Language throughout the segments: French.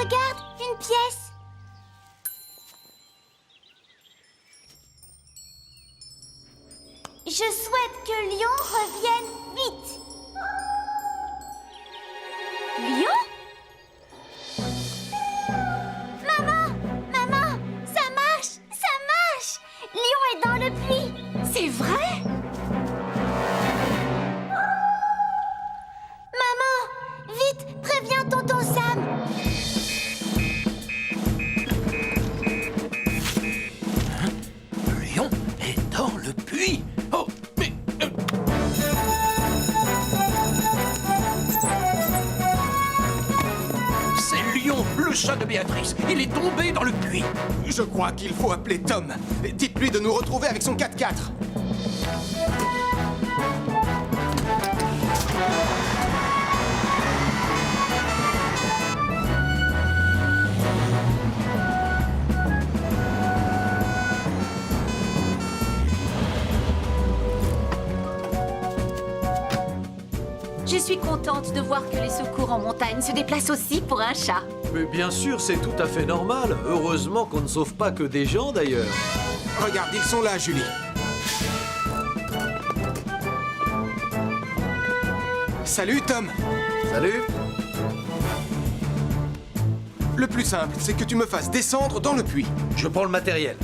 Regarde, une pièce. Je souhaite que Lion revienne vite. Lion? Maman! Maman! Ça marche! Ça marche! Lion est dans le puits. C'est vrai? Maman! Vite! Préviens tonton Sam! Lion est dans le puits. Oh, mais... C'est Lion, le chat de Béatrice. Il est tombé dans le puits. Je crois qu'il faut appeler Tom. Dites-lui de nous retrouver avec son 4x4. Je suis contente de voir que les secours en montagne se déplacent aussi pour un chat. Mais bien sûr, c'est tout à fait normal. Heureusement qu'on ne sauve pas que des gens, d'ailleurs. Regarde, ils sont là, Julie. Salut, Tom. Salut. Le plus simple, c'est que tu me fasses descendre dans le puits. Je prends le matériel.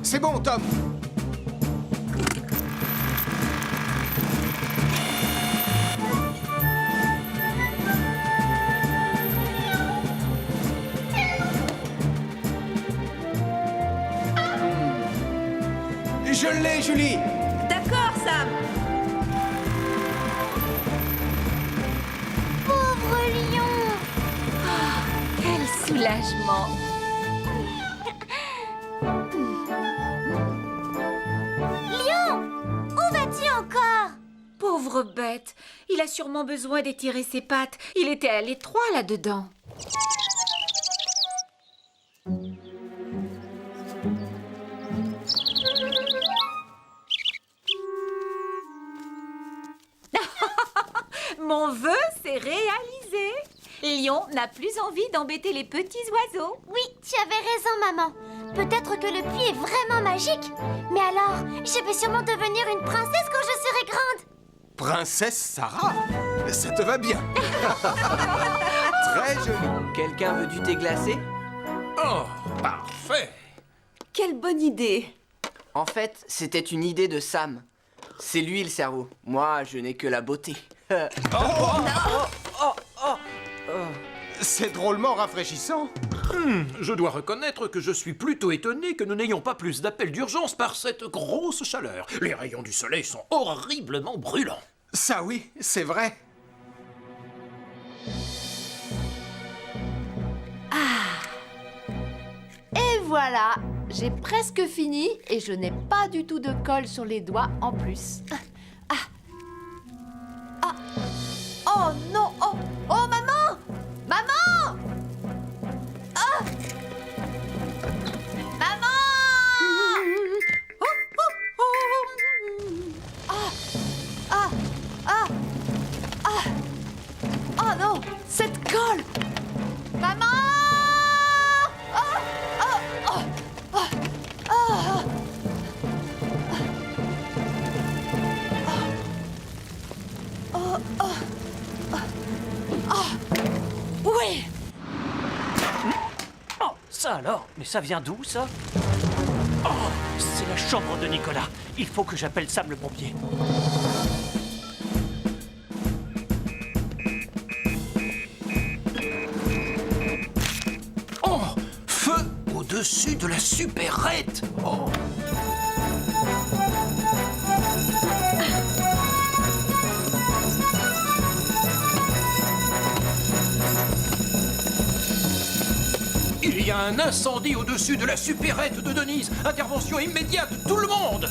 C'est bon, Tom. Je l'ai, Julie. D'accord, Sam. Pauvre Lion! Quel soulagement. Lion! Où vas-tu encore? Pauvre bête. Il a sûrement besoin d'étirer ses pattes. Il était à l'étroit là-dedans. Mon vœu s'est réalisé. Lion n'a plus envie d'embêter les petits oiseaux. Oui, tu avais raison, maman. Peut-être que le puits est vraiment magique. Mais alors, je vais sûrement devenir une princesse quand je serai grande. Princesse Sarah. Ça te va bien. Très joli. Quelqu'un veut du thé glacé? Oh, parfait. Quelle bonne idée. En fait, c'était une idée de Sam. C'est lui le cerveau. Moi, je n'ai que la beauté. C'est drôlement rafraîchissant. Je dois reconnaître que je suis plutôt étonné que nous n'ayons pas plus d'appels d'urgence par cette grosse chaleur. Les rayons du soleil sont horriblement brûlants. Ça oui, c'est vrai. Et voilà, j'ai presque fini et je n'ai pas du tout de colle sur les doigts en plus. Oh non, oh maman! Maman! Ah! Maman! Oh non, cette colle! Maman! Oui! Oh, ça alors? Mais ça vient d'où, ça? Oh, c'est la chambre de Nicolas. Il faut que j'appelle Sam le pompier. Oh, feu au-dessus de la supérette. Oh. Il y a un incendie au-dessus de la supérette de Denise. Intervention immédiate, tout le monde.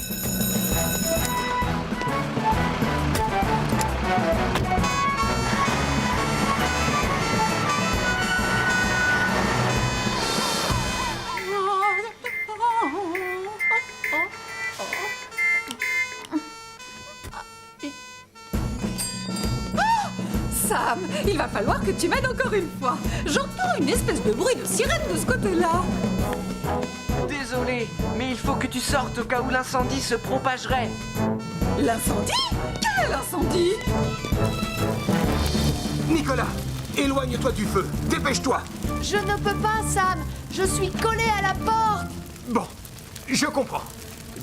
Sam, il va falloir que tu m'aides encore une fois. J'entends une espèce de bruit de sirène de ce côté-là. Désolé, mais il faut que tu sortes au cas où l'incendie se propagerait. L'incendie? Quel incendie? Nicolas, éloigne-toi du feu. Dépêche-toi. Je ne peux pas, Sam. Je suis collée à la porte. Bon, je comprends.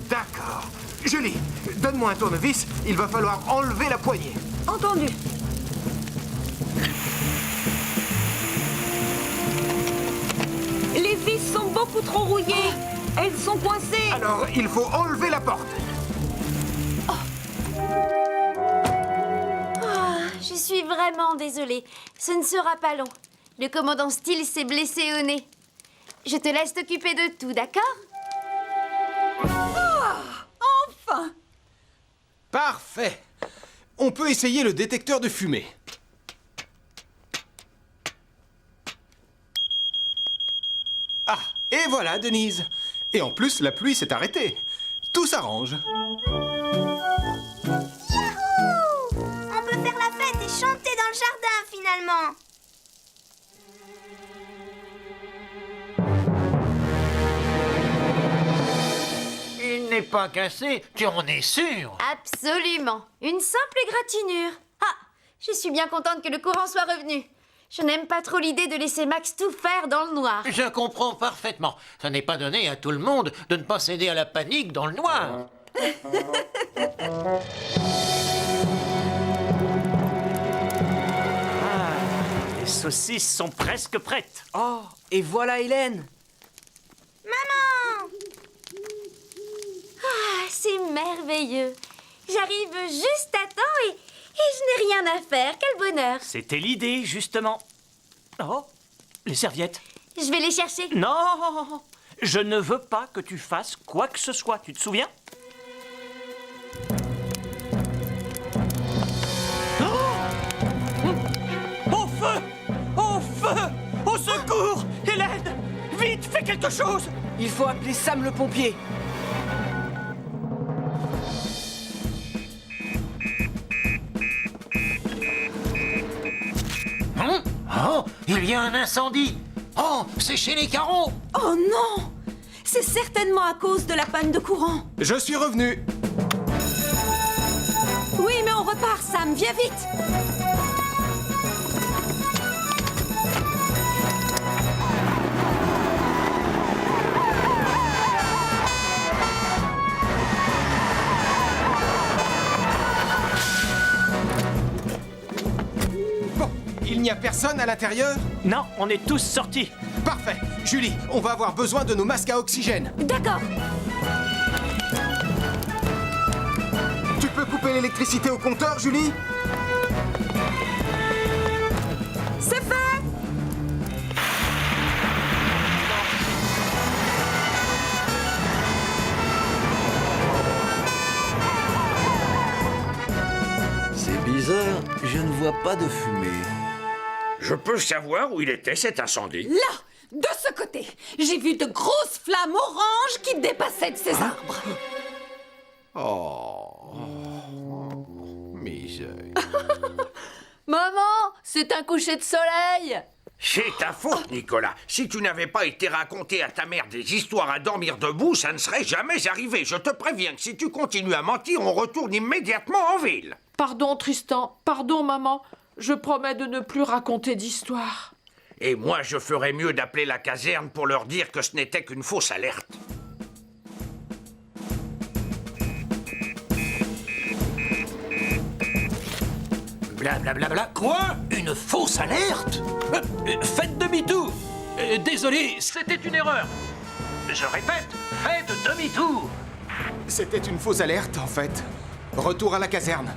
D'accord. Julie, donne-moi un tournevis. Il va falloir enlever la poignée. Entendu. Les vis sont beaucoup trop rouillées. Elles sont coincées. Alors, il faut enlever la porte. Je suis vraiment désolée. Ce ne sera pas long. Le commandant Steele s'est blessé au nez. Je te laisse t'occuper de tout, d'accord? Enfin. Parfait. On peut essayer le détecteur de fumée. Ah, et voilà, Denise. Et en plus, la pluie s'est arrêtée. Tout s'arrange. On peut faire la fête et chanter dans le jardin, finalement. Il n'est pas cassé, tu en es sûr? Absolument. Une simple égratignure. Ah, je suis bien contente que le courant soit revenu. Je n'aime pas trop l'idée de laisser Max tout faire dans le noir. Je comprends parfaitement. Ça n'est pas donné à tout le monde de ne pas céder à la panique dans le noir. Les saucisses sont presque prêtes. Oh, et voilà Hélène. Maman! Ah, c'est merveilleux. J'arrive juste à temps et je n'ai rien à faire. Quel bonheur. C'était l'idée, justement. Oh, les serviettes. Je vais les chercher. Non, je ne veux pas que tu fasses quoi que ce soit, tu te souviens? Au feu! Au feu! Au secours! Hélène! Vite, fais quelque chose! Il faut appeler Sam le pompier. Oh, il y a un incendie! Oh, c'est chez les carreaux! Oh non! C'est certainement à cause de la panne de courant. Je suis revenu. Oui, mais on repart, Sam. Viens vite. Bon, il n'y a personne à l'intérieur? Non, on est tous sortis. Parfait. Julie, on va avoir besoin de nos masques à oxygène. D'accord. Tu peux couper l'électricité au compteur, Julie? C'est fait. C'est bizarre, je ne vois pas de fumée. Je peux savoir où il était cet incendie? Là, de ce côté, j'ai vu de grosses flammes oranges qui dépassaient de ces arbres. Oh, misère. Maman, c'est un coucher de soleil. C'est ta faute, Nicolas. Si tu n'avais pas été raconté à ta mère des histoires à dormir debout, ça ne serait jamais arrivé. Je te préviens que si tu continues à mentir, on retourne immédiatement en ville. Pardon, Tristan. Pardon, maman. Je promets de ne plus raconter d'histoire. Et moi, je ferais mieux d'appeler la caserne pour leur dire que ce n'était qu'une fausse alerte. Blablabla. Quoi? Une fausse alerte? Faites demi-tour. Désolé, c'était une erreur. Je répète, faites demi-tour. C'était une fausse alerte, en fait. Retour à la caserne.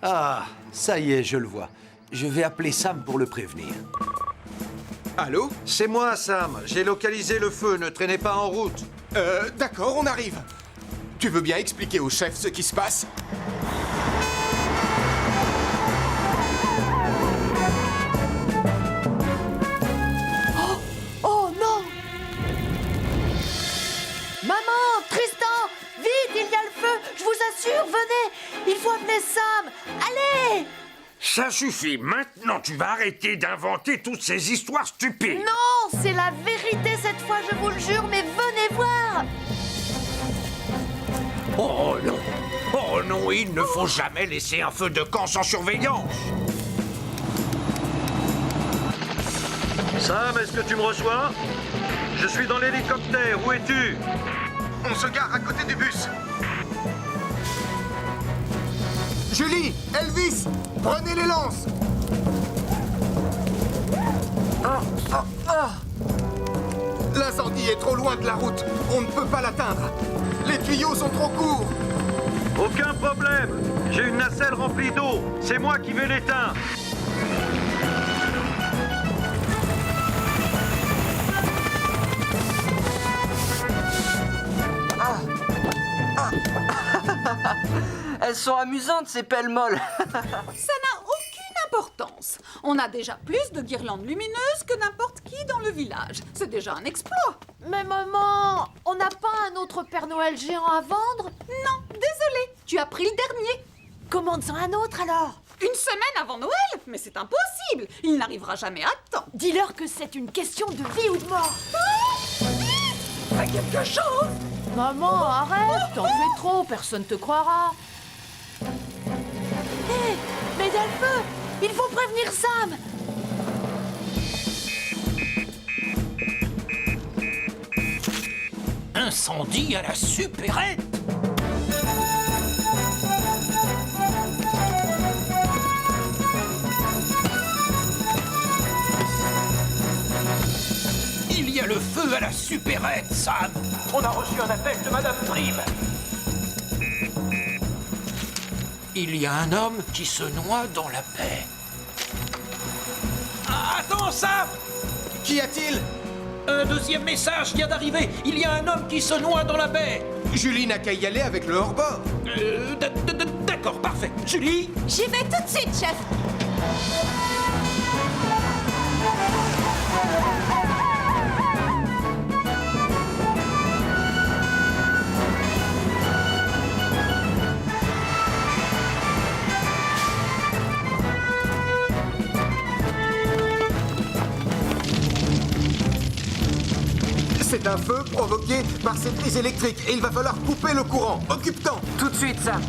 Ah, ça y est, je le vois. Je vais appeler Sam pour le prévenir. Allô? C'est moi, Sam. J'ai localisé le feu. Ne traînez pas en route. D'accord, on arrive. Tu veux bien expliquer au chef ce qui se passe? Oh non! Maman, Tristan, vite, il y a le feu. Je vous assure, venez. Il faut appeler Allez, Sam! Allez! Ça suffit, maintenant tu vas arrêter d'inventer toutes ces histoires stupides. Non, c'est la vérité cette fois, je vous le jure, mais venez voir! Oh non, oh non, il ne faut jamais laisser un feu de camp sans surveillance. Sam, est-ce que tu me reçois? Je suis dans l'hélicoptère, où es-tu? On se gare à côté du bus. Julie, Elvis, prenez les lances. L'incendie est trop loin de la route. On ne peut pas l'atteindre. Les tuyaux sont trop courts. Aucun problème. J'ai une nacelle remplie d'eau. C'est moi qui vais l'éteindre. Elles sont amusantes, ces pelles-molles. Ça n'a aucune importance. On a déjà plus de guirlandes lumineuses que n'importe qui dans le village. C'est déjà un exploit. Mais maman, on n'a pas un autre Père Noël géant à vendre? Non, désolé, tu as pris le dernier. Commande-en un autre alors. Une semaine avant Noël? Mais c'est impossible. Il n'arrivera jamais à temps. Dis-leur que c'est une question de vie ou de mort. Fais quelque chose. Maman, arrête, t'en fais trop, personne te croira. Hé, mais Delpheux, il faut prévenir Sam. Incendie à la supérette. Il y a le feu à la supérette, Sam. On a reçu un appel de Madame Prime. Il y a un homme qui se noie dans la baie. Ah, attends, Sam! Qu'y a-t-il? Un deuxième message vient d'arriver. Il y a un homme qui se noie dans la baie. Julie n'a qu'à y aller avec le hors-bord. D'accord, parfait. Julie? J'y vais tout de suite, chef. C'est un feu provoqué par ces prises électriques et il va falloir couper le courant. Occupe-t'en. Tout de suite, Sam.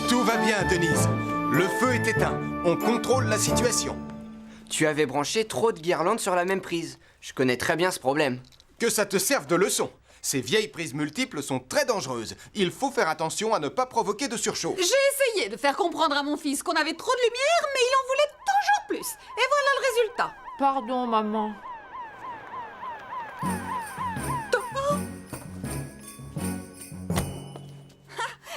Tout va bien, Denise. Le feu est éteint. On contrôle la situation. Tu avais branché trop de guirlandes sur la même prise. Je connais très bien ce problème. Que ça te serve de leçon. Ces vieilles prises multiples sont très dangereuses. Il faut faire attention à ne pas provoquer de surchauffe. J'ai essayé de faire comprendre à mon fils qu'on avait trop de lumière, mais il en voulait toujours plus. Et voilà le résultat. Pardon, maman.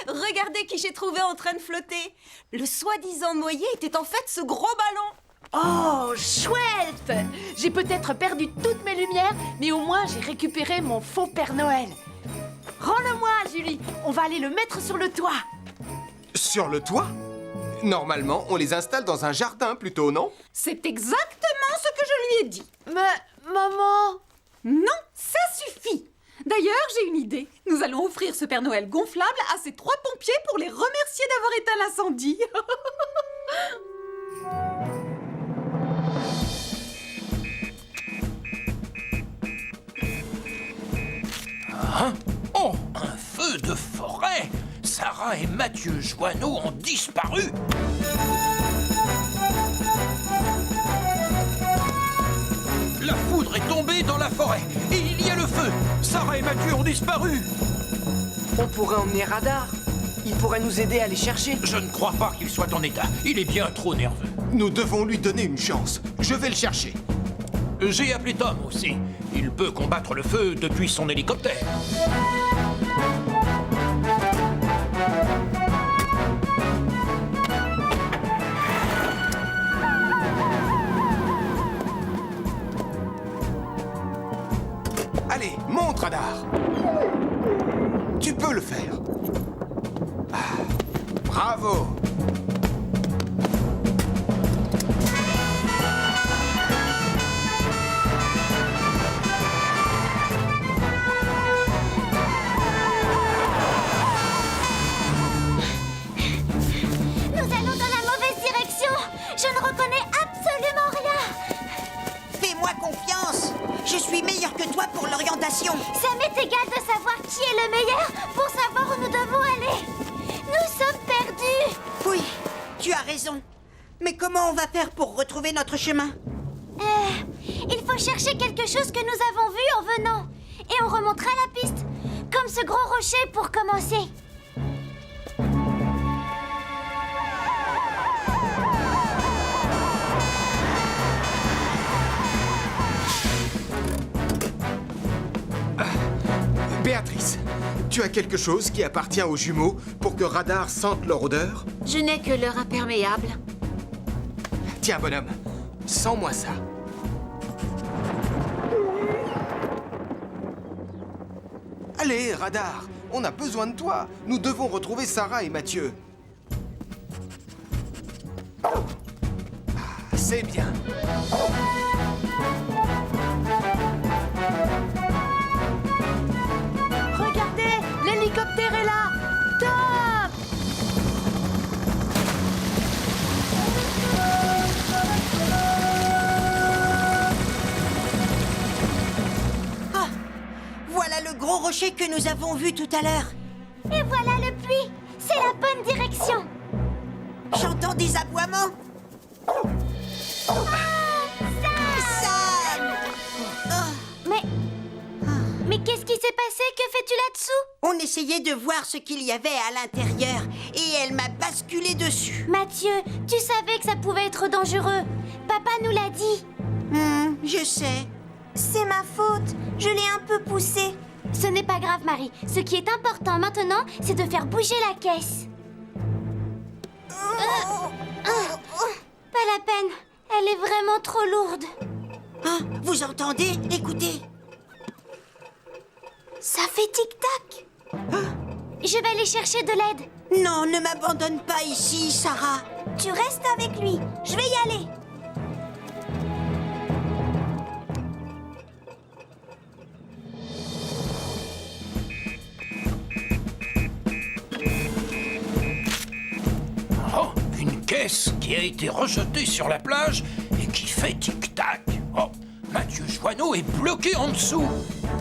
Regardez qui j'ai trouvé en train de flotter. Le soi-disant noyé était en fait ce gros ballon. Oh, chouette! J'ai peut-être perdu toutes mes lumières, mais au moins j'ai récupéré mon faux Père Noël. Rends-le-moi, Julie. On va aller le mettre sur le toit. Sur le toit? Normalement, on les installe dans un jardin plutôt, non? C'est exactement ce que je lui ai dit. Mais, maman... Non, ça suffit. D'ailleurs, j'ai une idée. Nous allons offrir ce Père Noël gonflable à ces 3 pompiers pour les remercier d'avoir éteint l'incendie. Hein? Oh, un feu de forêt! Sarah et Mathieu Joanneau ont disparu! La foudre est tombée dans la forêt et il y a le feu! Sarah et Mathieu ont disparu! On pourrait emmener Radar. Il pourrait nous aider à les chercher. Je ne crois pas qu'il soit en état. Il est bien trop nerveux. Nous devons lui donner une chance. Je vais le chercher. J'ai appelé Tom aussi. Il peut combattre le feu depuis son hélicoptère. Allez, monte, Radar. Tu peux le faire. Ah, bravo. Nous allons dans la mauvaise direction. Je ne reconnais absolument rien. Fais-moi confiance. Je suis meilleur que toi pour l'orientation. Ça m'est égal de savoir qui est le meilleur pour savoir où nous devons aller. Nous sommes perdus. Oui, tu as raison. Mais comment on va faire pour retrouver notre chemin? Il faut chercher quelque chose que nous avons vu en venant. Et on remontera la piste. Comme ce gros rocher pour commencer. Béatrice, tu as quelque chose qui appartient aux jumeaux pour que Radar sente leur odeur? Je n'ai que leur imperméable. Tiens, bonhomme, sens-moi ça. Allez, Radar, on a besoin de toi. Nous devons retrouver Sarah et Mathieu. Ah, c'est bien. Regardez, l'hélicoptère est là. Top! Ah, voilà le gros rocher que nous avons vu tout à l'heure. Et voilà le puits. C'est la bonne direction. J'entends des aboiements. Sam! Mais qu'est-ce qui s'est passé? Que fais-tu là-dessous? On essayait de voir ce qu'il y avait à l'intérieur et elle m'a basculé dessus. Mathieu, tu savais que ça pouvait être dangereux. Papa nous l'a dit. Je sais. C'est ma faute. Je l'ai un peu poussé. Ce n'est pas grave, Marie. Ce qui est important maintenant, c'est de faire bouger la caisse. Pas la peine. Elle est vraiment trop lourde. Ah, vous entendez? Écoutez. Ça fait tic-tac. Je vais aller chercher de l'aide. Non, ne m'abandonne pas ici, Sarah. Tu restes avec lui. Je vais y aller. Oh, une caisse qui a été rejetée sur la plage et qui fait tic-tac. Oh, Mathieu Joanneau est bloqué en dessous.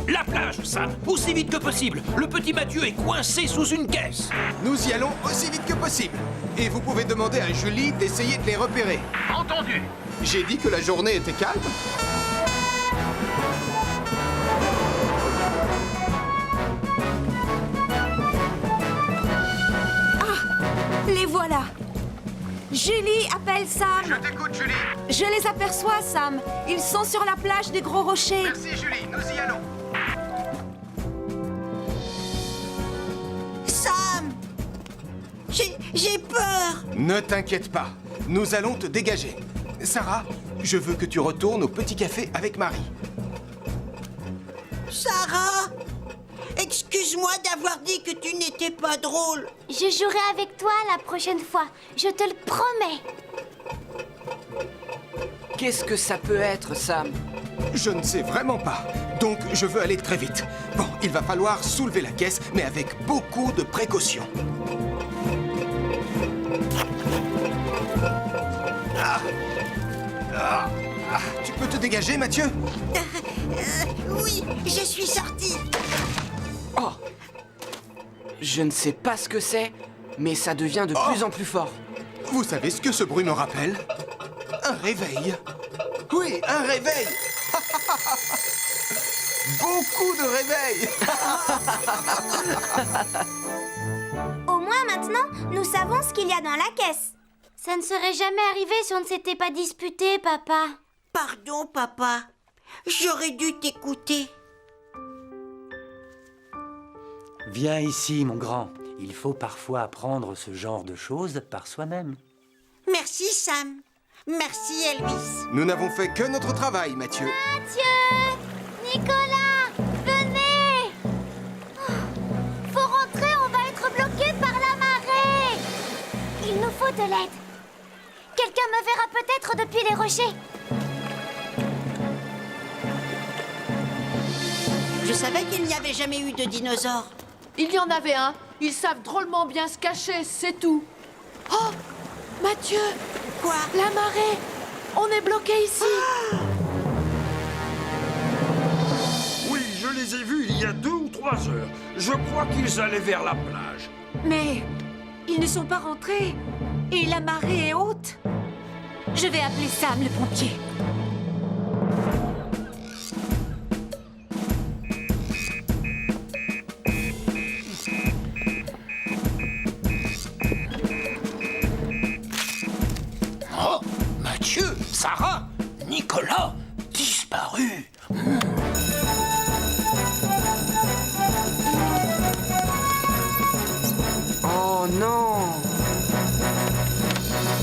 La plage, Sam, aussi vite que possible. Le petit Mathieu est coincé sous une caisse. Nous y allons aussi vite que possible. Et vous pouvez demander à Julie d'essayer de les repérer. Entendu. J'ai dit que la journée était calme. Les voilà. Julie appelle Sam. Je t'écoute, Julie. Je les aperçois, Sam. Ils sont sur la plage des Gros Rochers. Merci, Julie. Nous y allons. Sam! J'ai peur. Ne t'inquiète pas. Nous allons te dégager. Sarah, je veux que tu retournes au petit café avec Marie. Sarah! Excuse-moi d'avoir dit que tu n'étais pas drôle. Je jouerai avec toi la prochaine fois. Je te le promets. Qu'est-ce que ça peut être, Sam? Je ne sais vraiment pas. Donc, je veux aller très vite. Bon, il va falloir soulever la caisse, mais avec beaucoup de précaution. Tu peux te dégager, Mathieu? Oui, je suis sorti. Oh! Je ne sais pas ce que c'est, mais ça devient de plus en plus fort. Vous savez ce que ce bruit me rappelle? Un réveil. Oui, un réveil. Beaucoup de réveils. Au moins maintenant, nous savons ce qu'il y a dans la caisse. Ça ne serait jamais arrivé si on ne s'était pas disputé, papa. Pardon, papa. J'aurais dû t'écouter. Viens ici, mon grand. Il faut parfois apprendre ce genre de choses par soi-même. Merci, Sam. Merci, Elvis. Nous n'avons fait que notre travail, Mathieu. Mathieu! Nicolas! l'aide. Quelqu'un me verra peut-être depuis les rochers. Je savais qu'il n'y avait jamais eu de dinosaures. Il y en avait un. Ils savent drôlement bien se cacher, c'est tout. Oh, Mathieu! Quoi? La marée! On est bloqué ici. Oui, je les ai vus il y a 2 ou 3 heures. Je crois qu'ils allaient vers la plage. Mais ils ne sont pas rentrés. Et la marée est haute. Je vais appeler Sam, le pompier. Oh, Mathieu, Sarah, Nicolas, disparus. Oh non!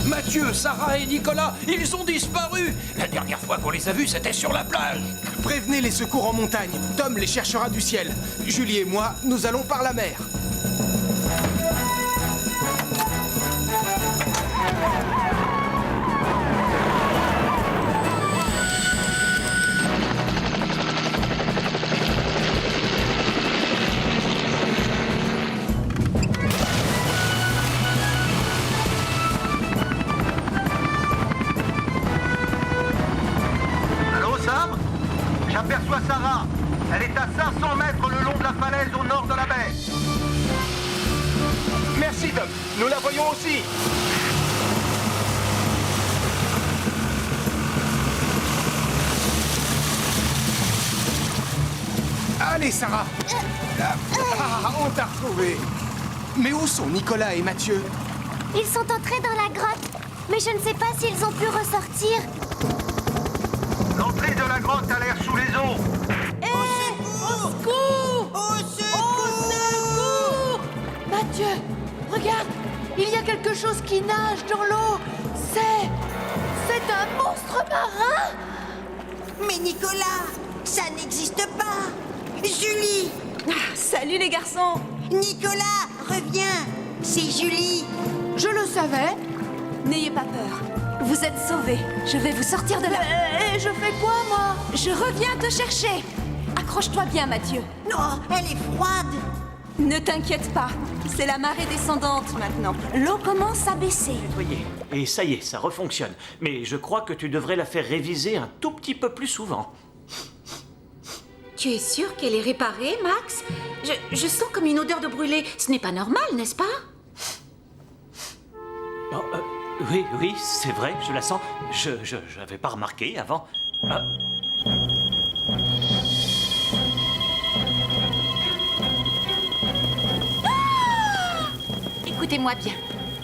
Mathieu, Sarah et Nicolas, ils ont disparu. La dernière fois qu'on les a vus, c'était sur la plage. Prévenez les secours en montagne. Tom les cherchera du ciel. Julie et moi, nous allons par la mer. Allô, Sam? J'aperçois Sarah. Elle est à 500 mètres le long de la falaise au nord de la baie. Merci, Doc. Nous la voyons aussi. Allez, Sarah. Ah, on t'a retrouvé. Mais où sont Nicolas et Mathieu? Ils sont entrés dans la grotte, mais je ne sais pas s'ils ont pu ressortir. L'entrée de la grotte a l'air sous les eaux. Au secours! Au Au secours! Mathieu, regarde! Il y a quelque chose qui nage dans l'eau. C'est un monstre marin! Mais Nicolas, ça n'existe pas. Julie! Salut les garçons! Nicolas, reviens! C'est Julie! Je le savais. N'ayez pas peur. Vous êtes sauvés. Je vais vous sortir de là. Et je fais quoi, moi? Je reviens te chercher. Accroche-toi bien, Mathieu. Non, elle est froide! Ne t'inquiète pas. C'est la marée descendante maintenant. L'eau commence à baisser. Nettoyer. Et ça y est, ça refonctionne. Mais je crois que tu devrais la faire réviser un tout petit peu plus souvent. Tu es sûr qu'elle est réparée, Max? Je sens comme une odeur de brûlé. Ce n'est pas normal, n'est-ce pas? Oh, oui, c'est vrai, je la sens. Je n'avais pas remarqué avant. Ah. Écoutez-moi bien.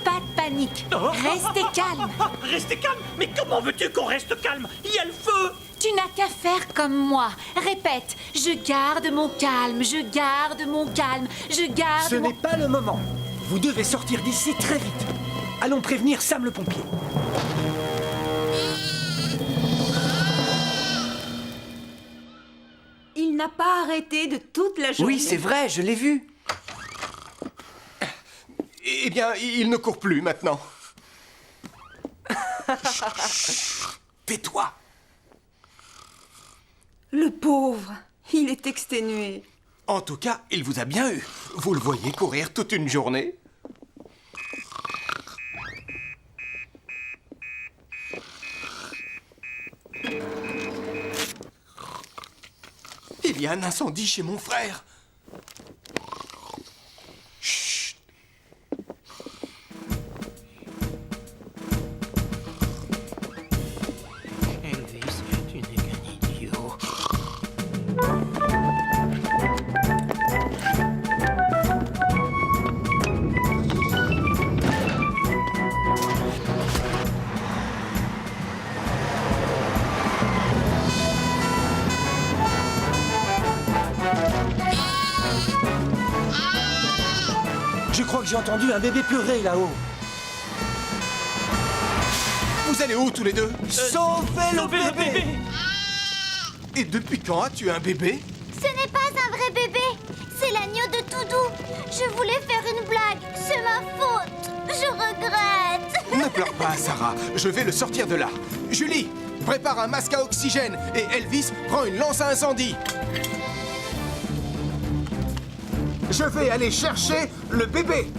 Pas de panique. Restez calme. Restez calme? Mais comment veux-tu qu'on reste calme? Il y a le feu! Tu n'as qu'à faire comme moi. Répète. Je garde mon calme. Je garde mon calme. Je garde Ce mon... n'est pas le moment. Vous devez sortir d'ici très vite. Allons prévenir Sam le pompier. Il n'a pas arrêté de toute la journée. Oui, c'est vrai, je l'ai vu. Eh bien, il ne court plus maintenant. Tais-toi. Le pauvre. Il est exténué. En tout cas, il vous a bien eu. Vous le voyez courir toute une journée. Il y a un incendie chez mon frère. Chut. Elvis tu n'es qu'un idiot. Je crois que j'ai entendu un bébé pleurer là-haut. Vous allez où tous les deux? Sauvez le bébé! Et depuis quand as-tu un bébé? Ce n'est pas un vrai bébé. C'est l'agneau de Toudou. Je voulais faire une blague. C'est ma faute. Je regrette. Ne pleure pas, Sarah. Je vais le sortir de là. Julie, prépare un masque à oxygène. Et Elvis, prends une lance à incendie. Je vais aller chercher le bébé.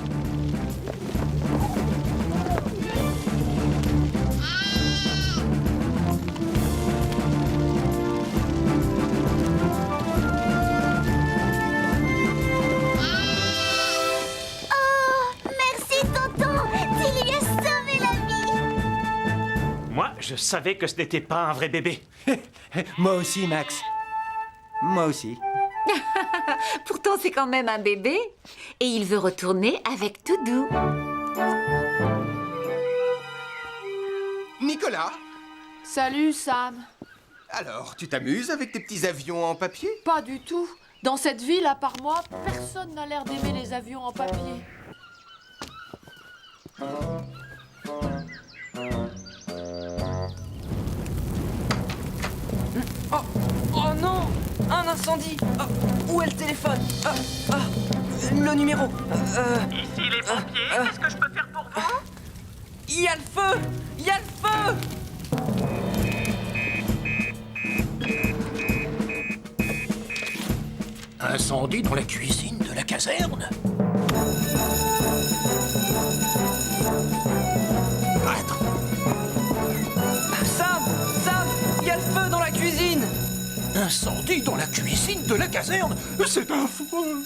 Moi, je savais que ce n'était pas un vrai bébé. Moi aussi, Max. Moi aussi. Pourtant, c'est quand même un bébé. Et il veut retourner avec Toudou. Nicolas, Salut, Sam. alors, tu t'amuses avec tes petits avions en papier? Pas du tout. Dans cette ville, à part moi, personne n'a l'air d'aimer les avions en papier. Oh non! Un incendie! Où est le téléphone? Le numéro! Ici les pompiers, qu'est-ce que je peux faire pour vous? Il y a le feu! Il y a le feu! Incendie dans la cuisine de la caserne? Sam! Il y a le feu dans la cuisine! Incendie dans la cuisine de la caserne? C'est affreux!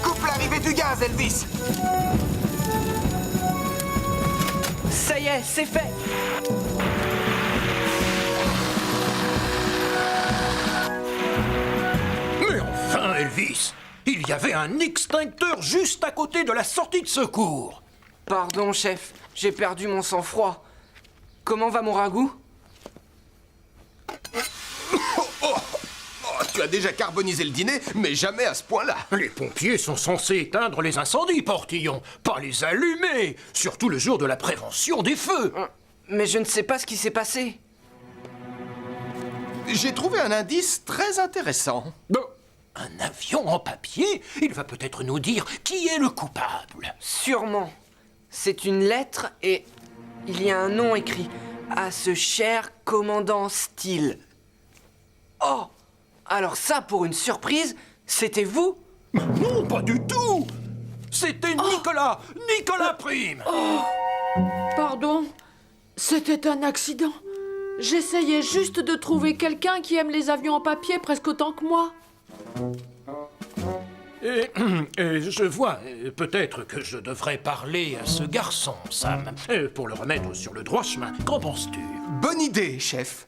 Coupe l'arrivée du gaz, Elvis. Ça y est, c'est fait! Mais enfin, Elvis! Il y avait un extincteur juste à côté de la sortie de secours! Pardon, chef, j'ai perdu mon sang-froid. Comment va mon ragoût? Tu as déjà carbonisé le dîner, mais jamais à ce point-là. Les pompiers sont censés éteindre les incendies, Portillon, pas les allumer, surtout le jour de la prévention des feux. Mais je ne sais pas ce qui s'est passé. J'ai trouvé un indice très intéressant. Un avion en papier? Il va peut-être nous dire qui est le coupable. Sûrement. C'est une lettre et il y a un nom écrit. À ce cher commandant Steele. Oh! Alors ça, pour une surprise, c'était vous? Non, pas du tout! C'était Nicolas! Nicolas Prime! Pardon, c'était un accident. J'essayais juste de trouver quelqu'un qui aime les avions en papier presque autant que moi. Et je vois, peut-être que je devrais parler à ce garçon, Sam, pour le remettre sur le droit chemin. Qu'en penses-tu? Bonne idée, chef.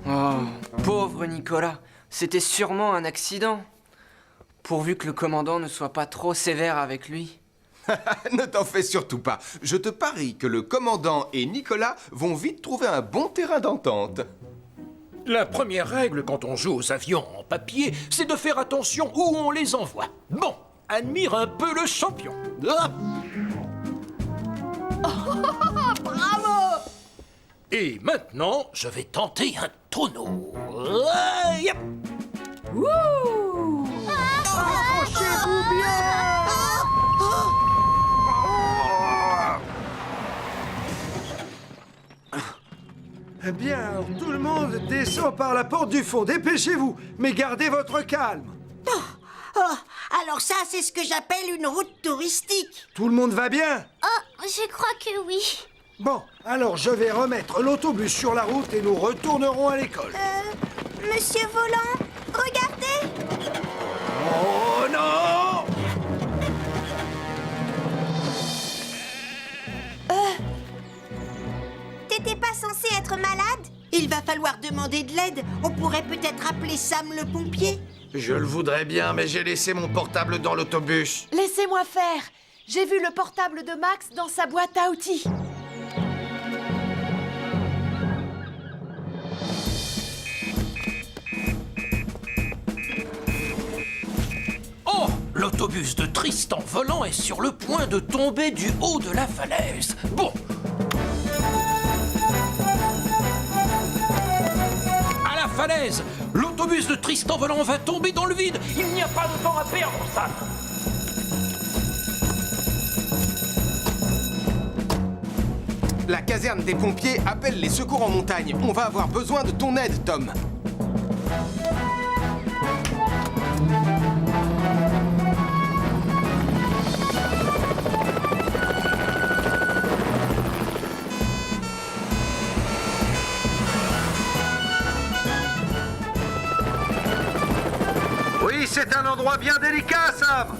Oh, pauvre Nicolas. C'était sûrement un accident. Pourvu que le commandant ne soit pas trop sévère avec lui. Ne t'en fais surtout pas. Je te parie que le commandant et Nicolas vont vite trouver un bon terrain d'entente. La première règle quand on joue aux avions en papier, c'est de faire attention où on les envoie. Bon, admire un peu le champion. Ah. Bravo! Et maintenant, je vais tenter un tonneau. Yep. Wouh! Accrochez-vous bien! Eh bien, alors, tout le monde descend par la porte du fond. Dépêchez-vous, mais gardez votre calme. Oh, alors ça, c'est ce que j'appelle une route touristique. Tout le monde va bien? Oh, je crois que oui. Bon, alors je vais remettre l'autobus sur la route et nous retournerons à l'école. Monsieur Volant, regardez! Oh non! T'étais pas censé être malade? Il va falloir demander de l'aide. On pourrait peut-être appeler Sam le pompier. Je le voudrais bien, mais j'ai laissé mon portable dans l'autobus. Laissez-moi faire. J'ai vu le portable de Max dans sa boîte à outils. Oh, l'autobus de Tristan Volant est sur le point de tomber du haut de la falaise. Bon. À la falaise! L'autobus l'autobus de Tristan Volant va tomber dans le vide. Il n'y a pas de temps à perdre, Sam. La caserne des pompiers appelle les secours en montagne. On va avoir besoin de ton aide, Tom. Oui, c'est un endroit bien délicat, Sam.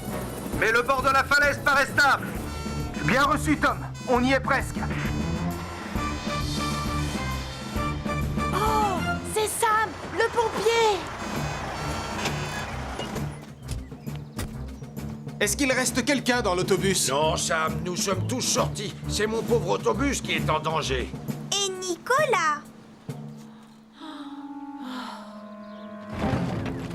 Mais le bord de la falaise paraît stable. Bien reçu, Tom. On y est presque. Oh, c'est Sam, le pompier. Est-ce qu'il reste quelqu'un dans l'autobus? Non, Sam, nous sommes tous sortis. C'est mon pauvre autobus qui est en danger. Et Nicolas?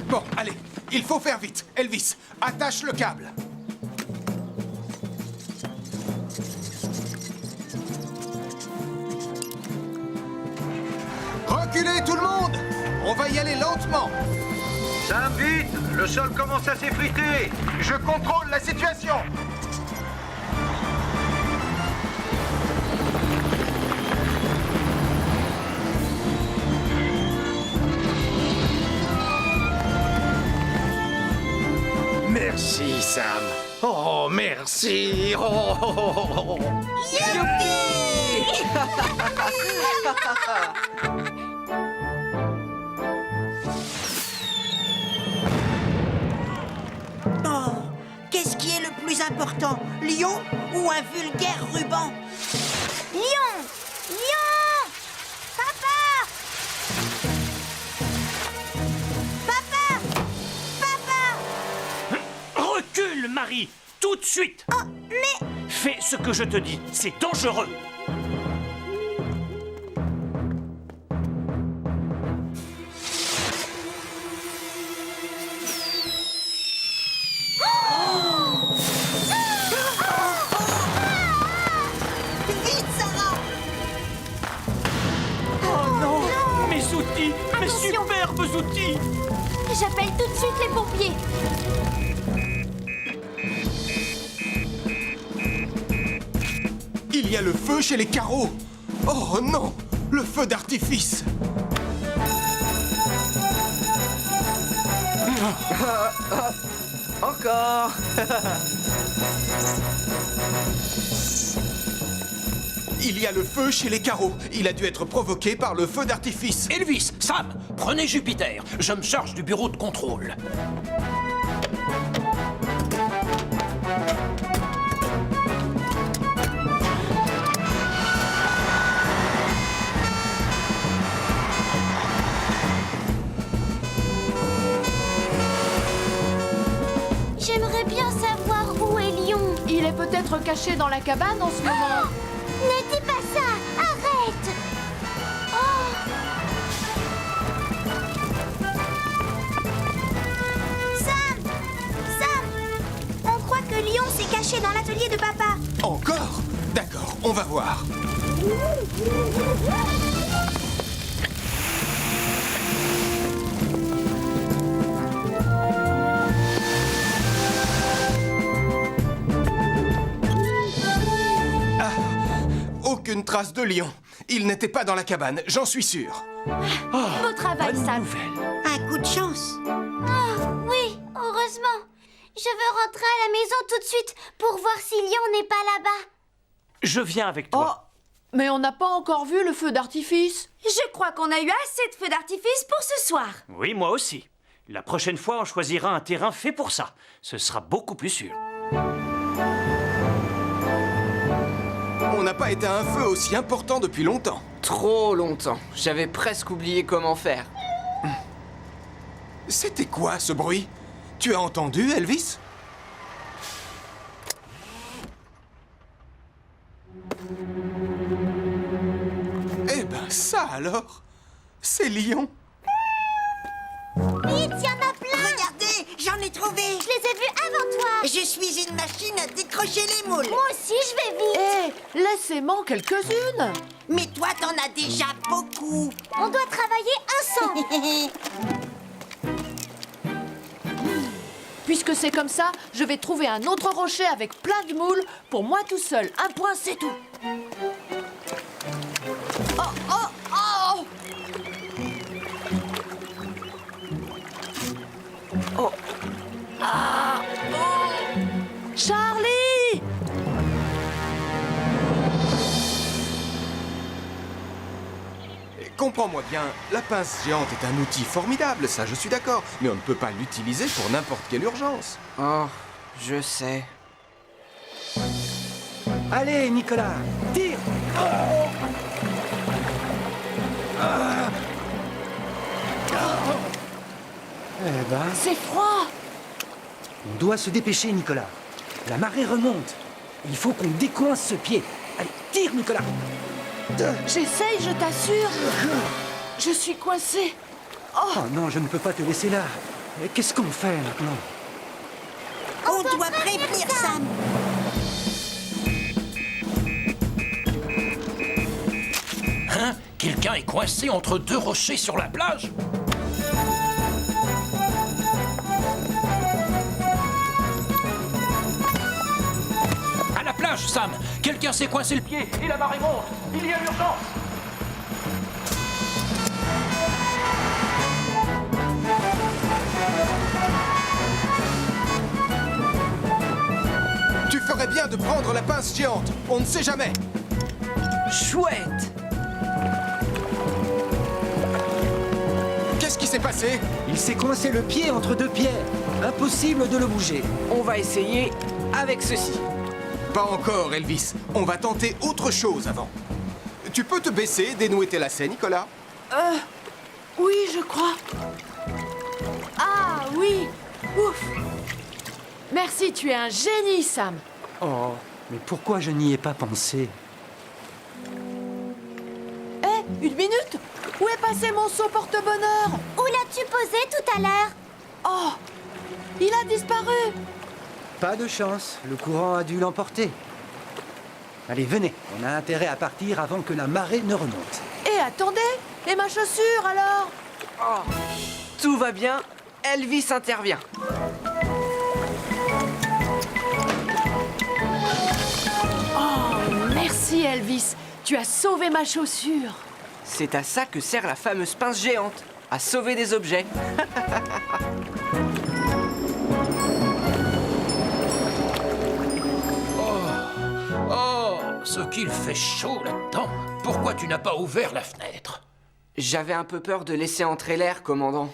Bon, allez, il faut faire vite. Elvis, attache le câble. Reculez tout le monde! On va y aller lentement. Sam, vite! Le sol commence à s'effriter. Je contrôle la situation. Merci, Sam. Oh, merci. Oh. Oh, qu'est-ce qui est le plus important, lion ou un vulgaire ruban? Lion! Lion! Papa! Papa! Papa! Recule, Marie, tout de suite. Oh, mais... Fais ce que je te dis, c'est dangereux. Vite, Sarah! Oh non, mes outils, mes Attention. superbes outils. J'appelle tout de suite les pompiers. Il y a le feu chez les carreaux. Oh non, le feu d'artifice. Encore. Il y a le feu chez les carreaux. Il a dû être provoqué par le feu d'artifice. Elvis, Sam, prenez Jupiter. Je me charge du bureau de contrôle. J'aimerais bien savoir où est Lion. Il est peut-être caché dans la cabane en ce moment. Ne dis pas ça! Arrête! Oh! Sam! Sam! On croit que Lion s'est caché dans l'atelier de papa. Encore? D'accord, on va voir. Aucune trace de lion. Il n'était pas dans la cabane, j'en suis sûr. Beau travail, Sam. Un coup de chance. Oh, oui, heureusement. Je veux rentrer à la maison tout de suite pour voir si Lion n'est pas là-bas. Je viens avec toi. Oh, mais on n'a pas encore vu le feu d'artifice. Je crois qu'on a eu assez de feux d'artifice pour ce soir. Oui, moi aussi. La prochaine fois, on choisira un terrain fait pour ça. Ce sera beaucoup plus sûr. On n'a pas été à un feu aussi important depuis longtemps. Trop longtemps. J'avais presque oublié comment faire. C'était quoi ce bruit? Tu as entendu, Elvis? Eh ben ça alors? C'est Lion. Vite, il y en a plein. Regardez, j'en ai trouvé. Je les ai vus avant toi. Je suis une machine à décrocher les moules. Moi aussi, je vais vite. Eh, laissez-moi quelques-unes. Mais toi, t'en as déjà beaucoup. On doit travailler ensemble. Puisque c'est comme ça, je vais trouver un autre rocher avec plein de moules pour moi tout seul. Un point, c'est tout. Oh, oh, oh! Oh. Ah, oh. Charlie! Comprends-moi bien, la pince géante est un outil formidable, ça je suis d'accord, mais on ne peut pas l'utiliser pour n'importe quelle urgence. Oh, je sais. Allez, Nicolas, tire. Eh ben, C'est froid! on doit se dépêcher, Nicolas. La marée remonte. Il faut qu'on décoince ce pied. Allez, tire, Nicolas. J'essaye, je t'assure. Je suis coincée. Oh non, je ne peux pas te laisser là. Qu'est-ce qu'on fait maintenant? On doit prévenir Sam. Hein? Quelqu'un est coincé entre deux rochers sur la plage? À la plage, Sam! Quelqu'un s'est coincé le pied et la marée monte! Il y a urgence! Tu ferais bien de prendre la pince géante, on ne sait jamais. Chouette! Qu'est-ce qui s'est passé? Il s'est coincé le pied entre deux pierres. Impossible de le bouger. On va essayer avec ceci. Pas encore, Elvis. On va tenter autre chose avant. Tu peux te baisser, dénouer tes lacets, Nicolas? Oui, je crois. Ah, oui. Ouf. Merci, tu es un génie, Sam. Oh, mais pourquoi je n'y ai pas pensé? Hé, une minute. Où est passé mon seau porte-bonheur? Où l'as-tu posé tout à l'heure? Oh, il a disparu. Pas de chance, le courant a dû l'emporter. Allez, venez, on a intérêt à partir avant que la marée ne remonte. Et attendez, et ma chaussure alors? Oh, tout va bien, Elvis intervient. Oh, merci Elvis, tu as sauvé ma chaussure. C'est à ça que sert la fameuse pince géante, à sauver des objets. Oh, ce qu'il fait chaud là-dedans! Pourquoi tu n'as pas ouvert la fenêtre? J'avais un peu peur de laisser entrer l'air, commandant,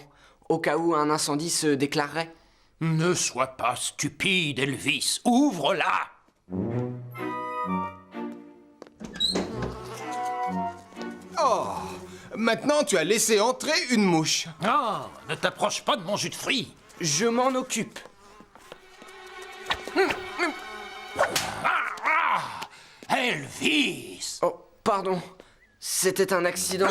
au cas où un incendie se déclarerait. Ne sois pas stupide, Elvis. Ouvre-la! Oh, maintenant tu as laissé entrer une mouche. Ah, ne t'approche pas de mon jus de fruits. Je m'en occupe. Elvis! Oh, pardon. C'était un accident.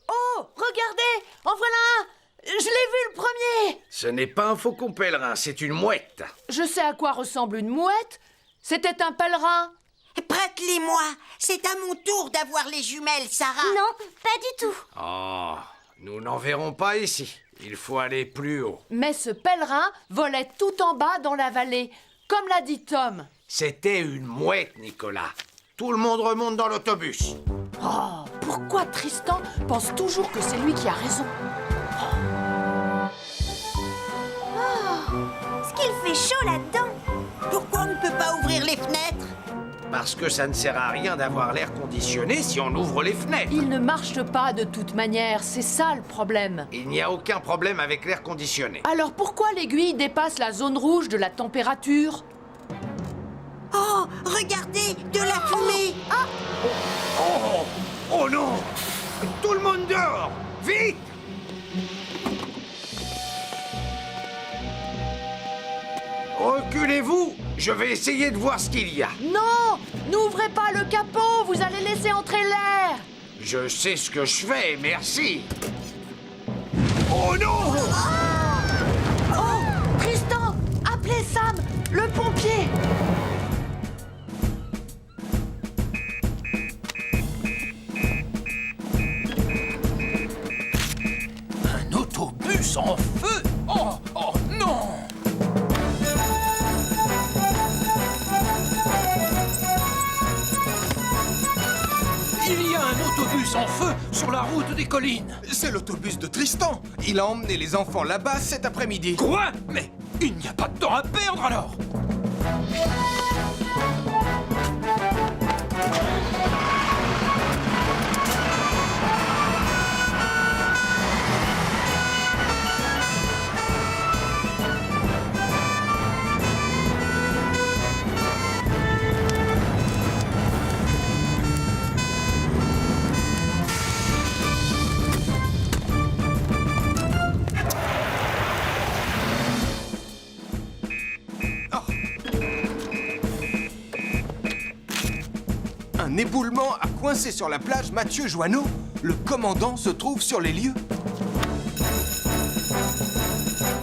Oh, regardez, en voilà un. Je l'ai vu le premier. Ce n'est pas un faucon pèlerin, c'est une mouette. Je sais à quoi ressemble une mouette. C'était un pèlerin. Prête-les-moi. C'est à mon tour d'avoir les jumelles, Sarah. Non, pas du tout. Oh, nous n'en verrons pas ici. Il faut aller plus haut. Mais ce pèlerin volait tout en bas dans la vallée, comme l'a dit Tom. C'était une mouette, Nicolas. Tout le monde remonte dans l'autobus. Oh, pourquoi Tristan pense toujours que c'est lui qui a raison? Ce qu'il fait chaud là-dedans. Pourquoi on ne peut pas ouvrir les fenêtres? Parce que ça ne sert à rien d'avoir l'air conditionné si on ouvre les fenêtres. Il ne marche pas de toute manière, c'est ça le problème. Il n'y a aucun problème avec l'air conditionné. Alors pourquoi l'aiguille dépasse la zone rouge de la température? Oh, regardez, de la fumée. Oh non! Tout le monde dehors! Vite! Reculez-vous, je vais essayer de voir ce qu'il y a. Non! N'ouvrez pas le capot, vous allez laisser entrer l'air! Je sais ce que je fais, merci. Oh non! Oh! Tristan! Appelez Sam, le pompier! autobus en feu. Oh, oh non! Il y a un autobus en feu sur la route des collines. C'est l'autobus de Tristan. Il a emmené les enfants là-bas cet après-midi. Quoi? Mais il n'y a pas de temps à perdre alors! Un éboulement a coincé sur la plage Mathieu Joanneau. Le commandant se trouve sur les lieux.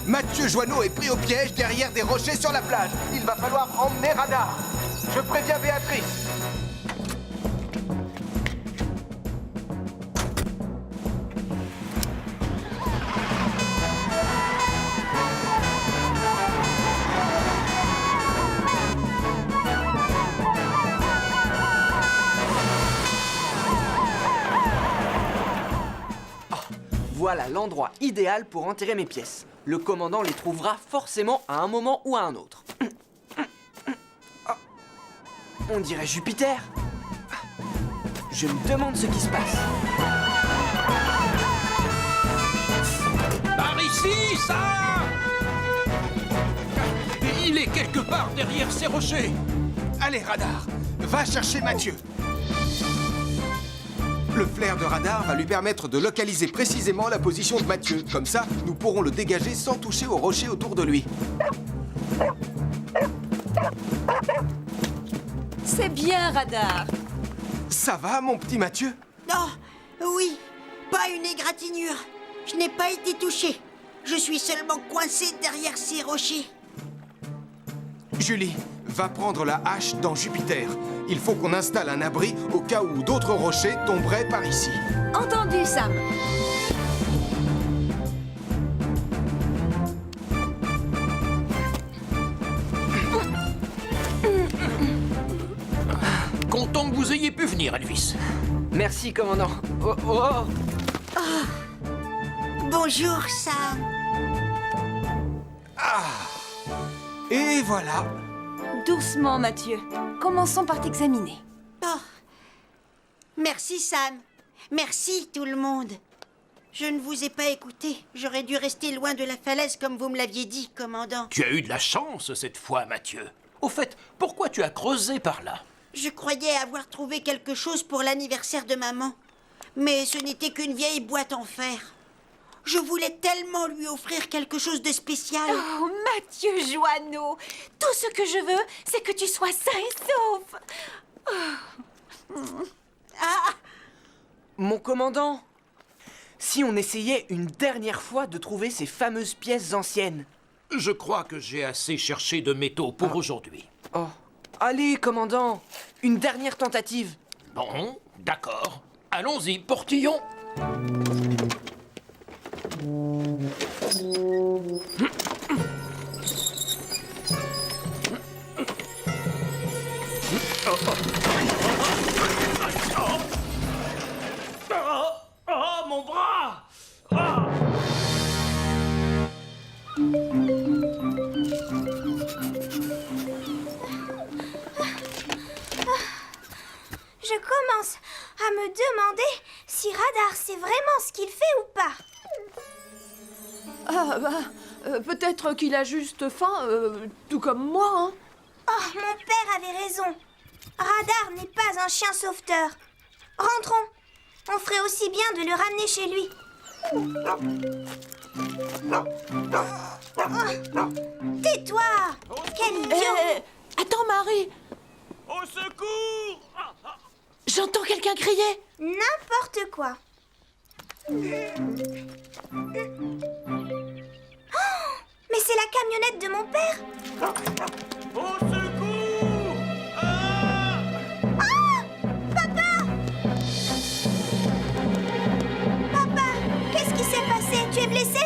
Mathieu Joanneau est pris au piège derrière des rochers sur la plage. Il va falloir emmener Radar. Je préviens Béatrice. Voilà l'endroit idéal pour enterrer mes pièces. Le commandant les trouvera forcément à un moment ou à un autre. On dirait Jupiter. Je me demande ce qui se passe. Par ici, ça! Il est quelque part derrière ces rochers. Allez, Radar, va chercher Mathieu. Le flair de Radar va lui permettre de localiser précisément la position de Mathieu. Comme ça, nous pourrons le dégager sans toucher aux rochers autour de lui. C'est bien, Radar. Ça va, mon petit Mathieu? Oh, oui, pas une égratignure. Je n'ai pas été touché. Je suis seulement coincé derrière ces rochers. Julie, va prendre la hache dans Jupiter. Il faut qu'on installe un abri au cas où d'autres rochers tomberaient par ici. Entendu, Sam. Content que vous ayez pu venir, Elvis. Merci, commandant. Oh, oh, oh. Oh. Bonjour, Sam. Et voilà. Doucement, Mathieu. Commençons par t'examiner. Oh. Merci, Sam. Merci, tout le monde. Je ne vous ai pas écouté. J'aurais dû rester loin de la falaise comme vous me l'aviez dit, commandant. Tu as eu de la chance cette fois, Mathieu. Au fait, pourquoi tu as creusé par là? Je croyais avoir trouvé quelque chose pour l'anniversaire de maman. Mais ce n'était qu'une vieille boîte en fer. Je voulais tellement lui offrir quelque chose de spécial. Oh, Mathieu Joanneau, tout ce que je veux, c'est que tu sois sain et sauf. Oh. Ah! Mon commandant, si on essayait une dernière fois de trouver ces fameuses pièces anciennes. Je crois que j'ai assez cherché de métaux pour aujourd'hui. Oh, allez, commandant, une dernière tentative. Bon, d'accord. Allons-y, portillon. Oh, mon bras! Ah. Je commence à me demander si Radar sait vraiment ce qu'il fait ou pas. Ah, bah, peut-être qu'il a juste faim, tout comme moi, hein. Oh, mon père avait raison. Radar n'est pas un chien sauveteur. Rentrons. On ferait aussi bien de le ramener chez lui. Oh, tais-toi! Quel idiot! Attends, Marie! Au secours! J'entends quelqu'un crier! N'importe quoi. Oh, mais c'est la camionnette de mon père! Au secours! Ah! Papa! Papa, qu'est-ce qui s'est passé? Tu es blessé?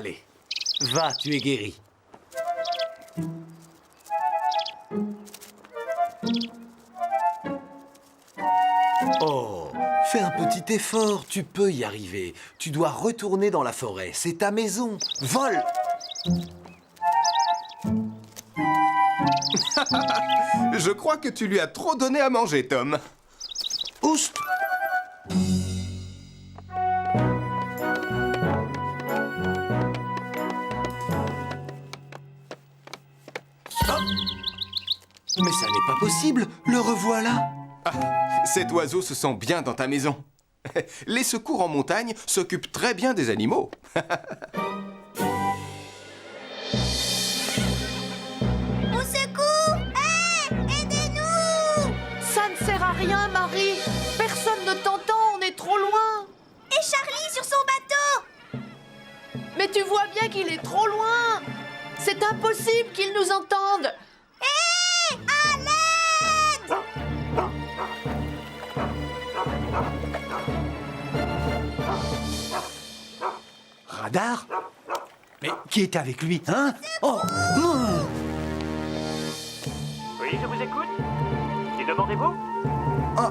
Allez, va, tu es guéri. Oh, fais un petit effort, tu peux y arriver. Tu dois retourner dans la forêt, c'est ta maison. Vole! Je crois que tu lui as trop donné à manger, Tom. Oust! Mais ça n'est pas possible, le revoilà. Ah, cet oiseau se sent bien dans ta maison. Les secours en montagne s'occupent très bien des animaux. Au secours! Hé! Aidez-nous! Ça ne sert à rien, Marie. Personne ne t'entend, on est trop loin. Et Charlie sur son bateau! Mais tu vois bien qu'il est trop loin. C'est impossible qu'il nous entende. Hé! À l'aide! Radar? Mais qui est avec lui, hein? Oh non! Oui, je vous écoute. Qui demandez-vous? Oh,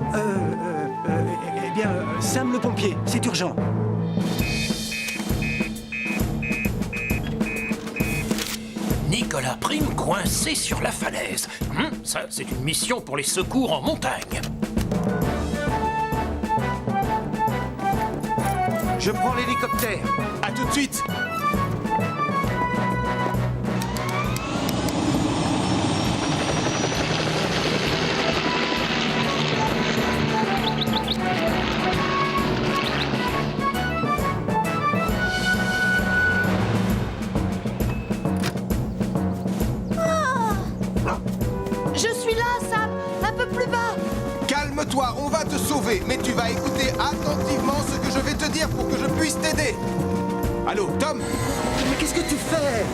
eh bien, Sam le pompier, c'est urgent. Nicolas Prime coincé sur la falaise. Ça, c'est une mission pour les secours en montagne. Je prends l'hélicoptère. À tout de suite. Je suis là, Sam. Un peu plus bas. Calme-toi, on va te sauver, mais tu vas écouter attentivement ce que je vais te dire pour que je puisse t'aider. Allô, Tom? Mais qu'est-ce que tu fais?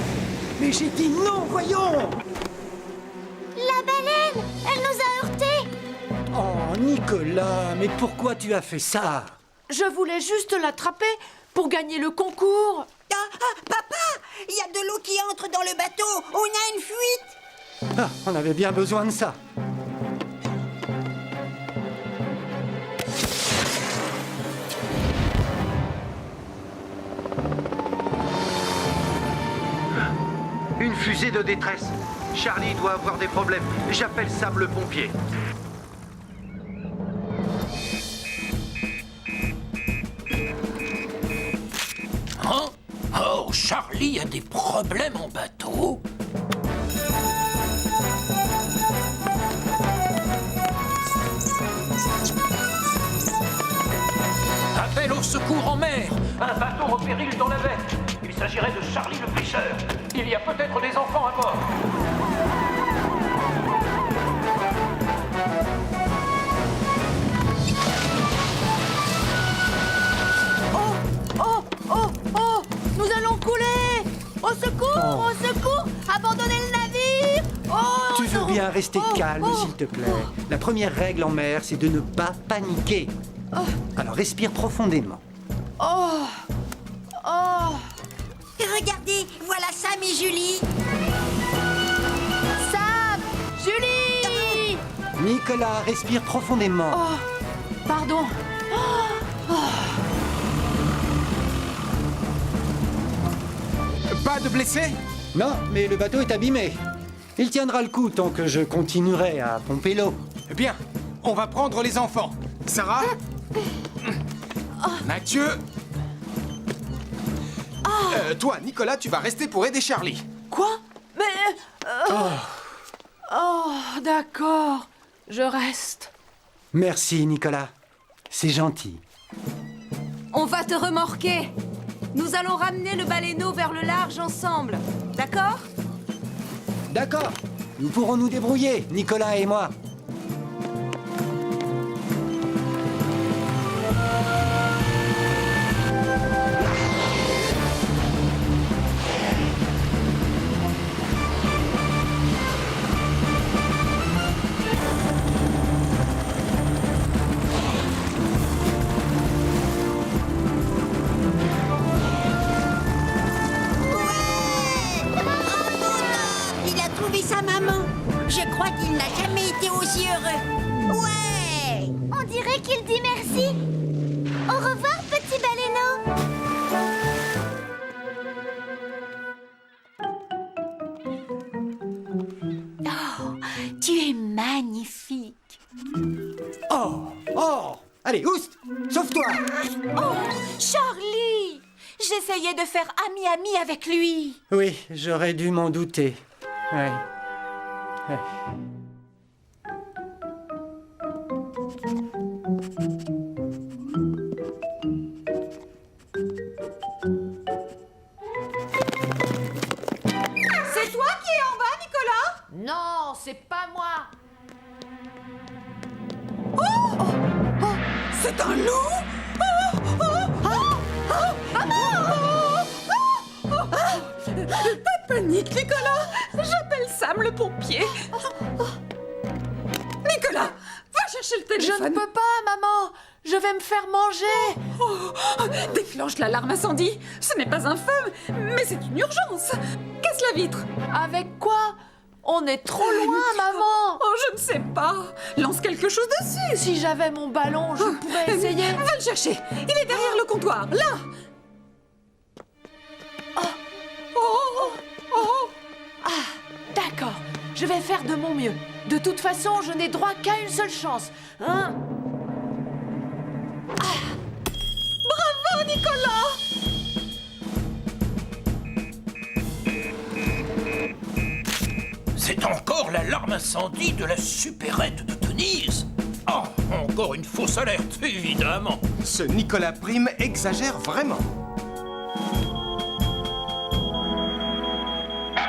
Mais j'ai dit non, voyons! La baleine! Elle nous a heurtés! Oh, Nicolas, mais pourquoi tu as fait ça? Je voulais juste l'attraper pour gagner le concours. Papa! Il y a de l'eau qui entre dans le bateau! On a une fuite! Ah, on avait bien besoin de ça. Une fusée de détresse. Charlie doit avoir des problèmes. J'appelle Sam le pompier. Hein? Oh, Charlie a des problèmes en bateau? Appel au secours en mer! Un bateau en péril dans la baie! Il s'agirait de Charlie le pêcheur! Il y a peut-être des enfants à bord! Oh! Nous allons couler! Au secours! Au secours! Abandonnez le navire! Oh! Tu veux non. bien rester Oh, calme, oh. s'il te plaît. La première règle en mer, c'est de ne pas paniquer. Alors respire profondément. Oh! Regardez, voilà Sam et Julie. Sam! Julie! Nicolas, respire profondément. Oh! Pardon. Pas de blessés? Non, mais le bateau est abîmé. Il tiendra le coup tant que je continuerai à pomper l'eau. Bien, on va prendre les enfants. Sarah? Mathieu? Toi, Nicolas, tu vas rester pour aider Charlie. Quoi? Mais... Oh, d'accord. Je reste. Merci, Nicolas. C'est gentil. On va te remorquer. Nous allons ramener le baleineau vers le large ensemble. D'accord? D'accord. Nous pourrons nous débrouiller, Nicolas et moi. magnifique. Oh, oh, allez, oust, sauve-toi. Oh, Charlie! J'essayais de faire ami-ami avec lui. Oui, j'aurais dû m'en douter. Ouais. Ouais. C'est toi qui es en bas, Nicolas? Non, c'est pas moi. Oh, oh, oh, c'est un loup? Oh, oh, oh, oh, maman! Oh, oh, pas de panique, Nicolas. J'appelle Sam le pompier. Nicolas, va chercher le téléphone. Je ne peux pas, maman. Je vais me faire manger. Oh, déclenche l'alarme incendie. Ce n'est pas un feu, mais c'est une urgence. Casse la vitre. Avec quoi? On est trop loin, maman. Oh, je ne sais pas. Lance quelque chose dessus. Si j'avais mon ballon, je pourrais essayer. Va le chercher. Il est derrière le comptoir, là. D'accord, je vais faire de mon mieux. De toute façon, je n'ai droit qu'à une seule chance. Hein? Bravo, Nicolas. C'est encore l'alarme incendie de la supérette de Denise. Oh, encore une fausse alerte, évidemment. Ce Nicolas Prime exagère vraiment.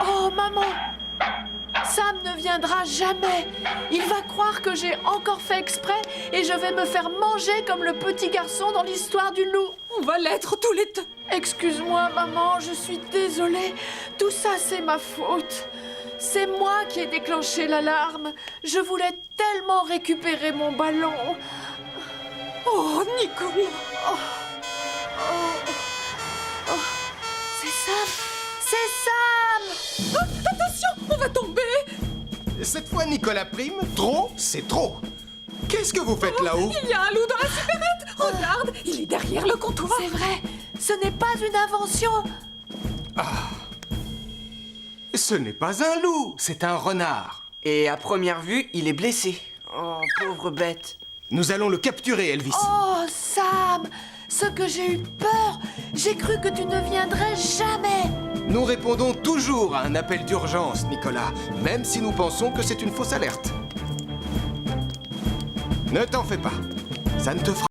Oh, maman! Sam ne viendra jamais. Il va croire que j'ai encore fait exprès et je vais me faire manger comme le petit garçon dans l'histoire du loup. On va l'être tous les deux. Excuse-moi, maman, je suis désolée. Tout ça, c'est ma faute. C'est moi qui ai déclenché l'alarme. Je voulais tellement récupérer mon ballon. Oh, Nicolas. C'est Sam. C'est Sam. Oh, attention, on va tomber. Cette fois, Nicolas Prime, trop, c'est trop. Qu'est-ce que vous faites là-haut? Il y a un loup dans la supérette. Regarde, il est derrière le comptoir. C'est vrai, ce n'est pas une invention. Ce n'est pas un loup, c'est un renard. Et à première vue, il est blessé. Oh, pauvre bête. Nous allons le capturer, Elvis. Oh, Sam, ce que j'ai eu peur. J'ai cru que tu ne viendrais jamais. Nous répondons toujours à un appel d'urgence, Nicolas, même si nous pensons que c'est une fausse alerte. Ne t'en fais pas, ça ne te fera